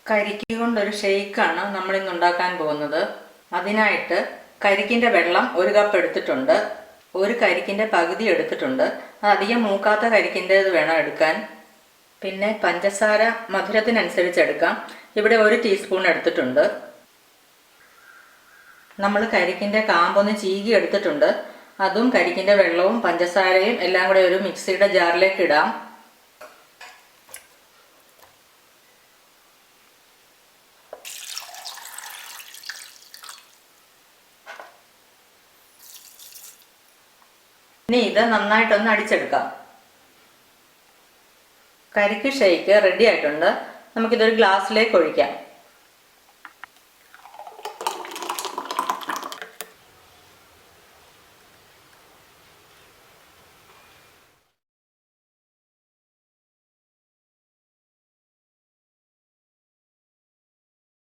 കരിക്ക് കൊണ്ടൊരു ഷെയ്ക്കാണ് നമ്മൾ ഇന്ന് ഉണ്ടാക്കാൻ പോകുന്നത്. അതിനായിട്ട് കരിക്കിൻ്റെ വെള്ളം 1 കപ്പ് എടുത്തിട്ടുണ്ട്. ഒരു കരിക്കിൻ്റെ പകുതി എടുത്തിട്ടുണ്ട്. അത് അധികം മൂക്കാത്ത കരിക്കിൻ്റേത് വേണം എടുക്കാൻ. പിന്നെ പഞ്ചസാര മധുരത്തിനനുസരിച്ച് എടുക്കാം. ഇവിടെ 1 ടീസ്പൂൺ എടുത്തിട്ടുണ്ട്. നമ്മൾ കരിക്കിൻ്റെ കാമ്പൊന്ന് ചീകി എടുത്തിട്ടുണ്ട്. അതും കരിക്കിൻ്റെ വെള്ളവും പഞ്ചസാരയും എല്ലാം കൂടെ ഒരു മിക്സിയുടെ ജാറിലേക്ക് ഇടാം. ഇനി ഇത് നന്നായിട്ടൊന്ന് അടിച്ചെടുക്കാം. കരിക്ക് ഷേക്ക് റെഡി ആയിട്ടുണ്ട്. നമുക്കിതൊരു ഗ്ലാസ്സിലേക്ക് ഒഴിക്കാം.